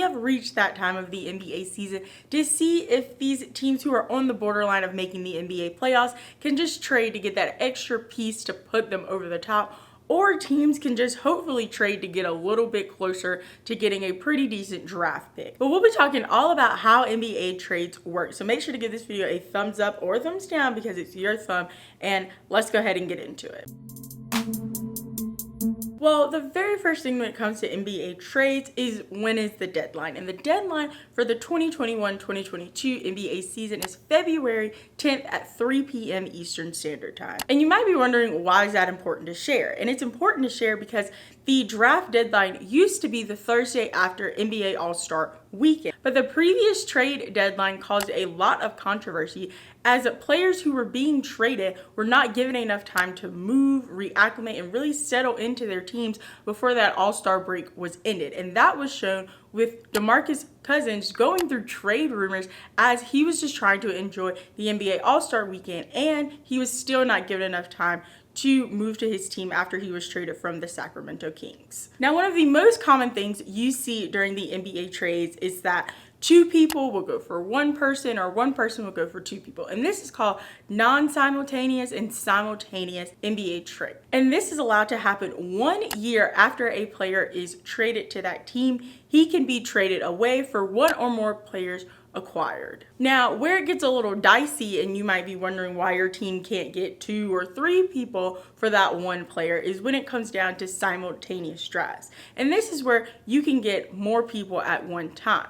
have reached that time of the NBA season to see if these teams who are on the borderline of making the NBA playoffs can just trade to get that extra piece to put them over the top, or teams can just hopefully trade to get a little bit closer to getting a pretty decent draft pick. But we'll be talking all about how NBA trades work. So make sure to give this video a thumbs up or a thumbs down because it's your thumb, and let's go ahead and get into it. Well, the very first thing when it comes to NBA trades is when is the deadline. And the deadline for the 2021-2022 NBA season is February 10th at 3 p.m. Eastern Standard Time. And you might be wondering, why is that important to share? And it's important to share because the draft deadline used to be the Thursday after NBA All-Star weekend. But the previous trade deadline caused a lot of controversy as players who were being traded were not given enough time to move, reacclimate, and really settle into their teams before that All-Star break was ended. And that was shown with DeMarcus Cousins going through trade rumors as he was just trying to enjoy the NBA All-Star weekend, and he was still not given enough time to move to his team after he was traded from the Sacramento Kings. Now, one of the most common things you see during the NBA trades is that two people will go for one person or one person will go for two people. And this is called non-simultaneous and simultaneous NBA trade. And this is allowed to happen 1 year after a player is traded to that team. He can be traded away for one or more players acquired. Now, where it gets a little dicey and you might be wondering why your team can't get 2 or 3 people for that one player is when it comes down to simultaneous drafts. And this is where you can get more people at one time.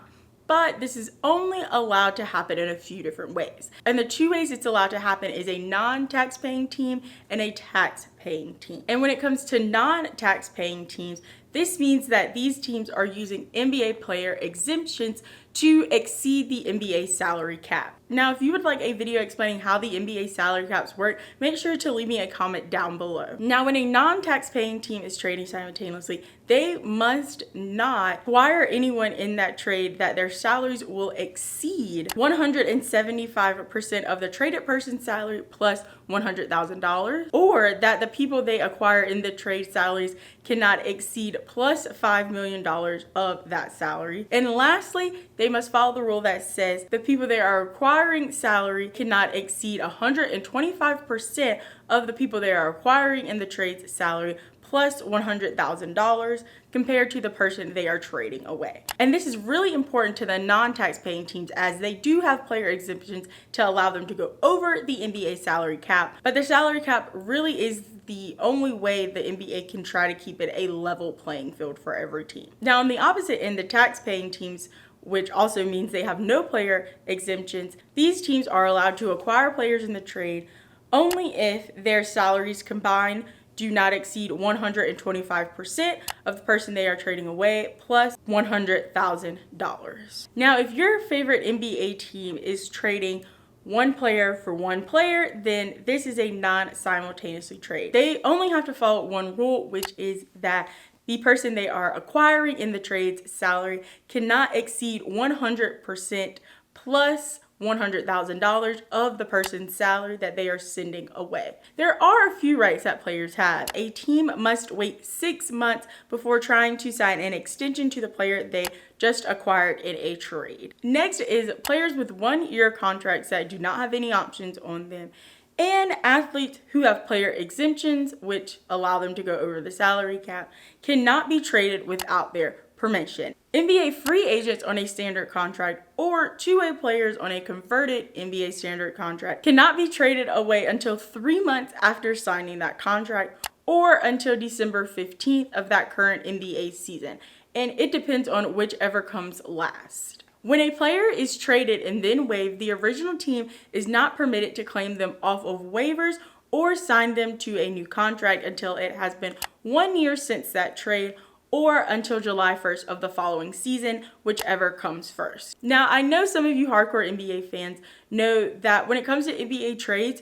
But this is only allowed to happen in a few different ways. And the 2 ways it's allowed to happen is a non-tax-paying team and a tax-paying team. And when it comes to non-tax-paying teams, this means that these teams are using NBA player exemptions to exceed the NBA salary cap. Now, if you would like a video explaining how the NBA salary caps work, make sure to leave me a comment down below. Now, when a non-tax-paying team is trading simultaneously, they must not acquire anyone in that trade that their salaries will exceed 175% of the traded person's salary plus $100,000, or that the people they acquire in the trade salaries cannot exceed plus $5 million of that salary. And lastly, they must follow the rule that says the people they are acquiring salary cannot exceed 125% of the people they are acquiring in the trade's salary plus $100,000 compared to the person they are trading away. And this is really important to the non-tax-paying teams as they do have player exemptions to allow them to go over the NBA salary cap. But the salary cap really is the only way the NBA can try to keep it a level playing field for every team. Now, on the opposite end, the tax-paying teams, which also means they have no player exemptions, these teams are allowed to acquire players in the trade only if their salaries combined do not exceed 125% of the person they are trading away plus $100,000. Now, if your favorite NBA team is trading one player for one player, then this is a non-simultaneously trade. They only have to follow one rule, which is that the person they are acquiring in the trade's salary cannot exceed 100% plus $100,000 of the person's salary that they are sending away. There are a few rights that players have. A team must wait 6 months before trying to sign an extension to the player they just acquired in a trade. Next is players with 1-year contracts that do not have any options on them, and athletes who have player exemptions, which allow them to go over the salary cap, cannot be traded without their permission. NBA free agents on a standard contract or two-way players on a converted NBA standard contract cannot be traded away until 3 months after signing that contract or until December 15th of that current NBA season. And it depends on whichever comes last. When a player is traded and then waived, the original team is not permitted to claim them off of waivers or sign them to a new contract until it has been 1 year since that trade or until July 1st of the following season, whichever comes first. Now, I know some of you hardcore NBA fans know that when it comes to NBA trades,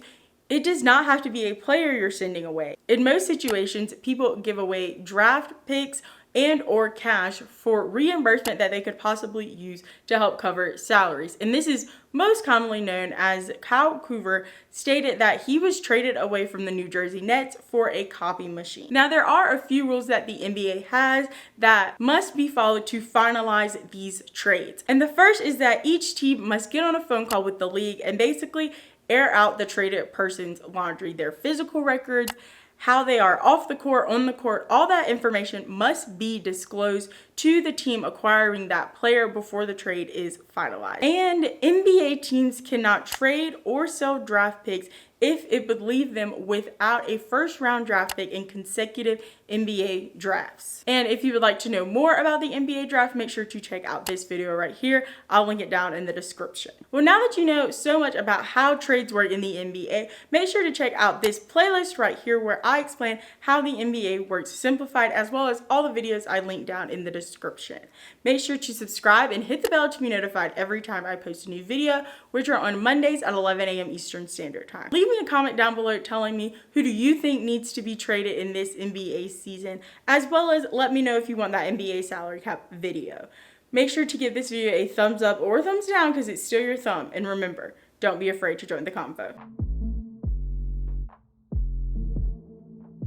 it does not have to be a player you're sending away. In most situations, people give away draft picks and or cash for reimbursement that they could possibly use to help cover salaries. And this is most commonly known as Kyle Korver stated that he was traded away from the New Jersey Nets for a copy machine. Now, there are a few rules that the NBA has that must be followed to finalize these trades. And the first is that each team must get on a phone call with the league and basically air out the traded person's laundry, their physical records, how they are off the court, on the court, all that information must be disclosed to the team acquiring that player before the trade is finalized. And NBA teams cannot trade or sell draft picks if it would leave them without a first round draft pick in consecutive NBA drafts. And if you would like to know more about the NBA draft, make sure to check out this video right here. I'll link it down in the description. Well, now that you know so much about how trades work in the NBA, make sure to check out this playlist right here where I explain how the NBA works simplified, as well as all the videos I link down in the description. Make sure to subscribe and hit the bell to be notified every time I post a new video, which are on Mondays at 11 a.m. Eastern Standard Time. Leave me a comment down below telling me who do you think needs to be traded in this NBA season, as well as let me know if you want that NBA salary cap video. Make sure to give this video a thumbs up or thumbs down because it's still your thumb. And remember, don't be afraid to join the convo.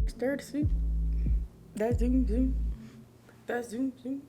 Stir the soup. That zoom zoom. That zoom zoom.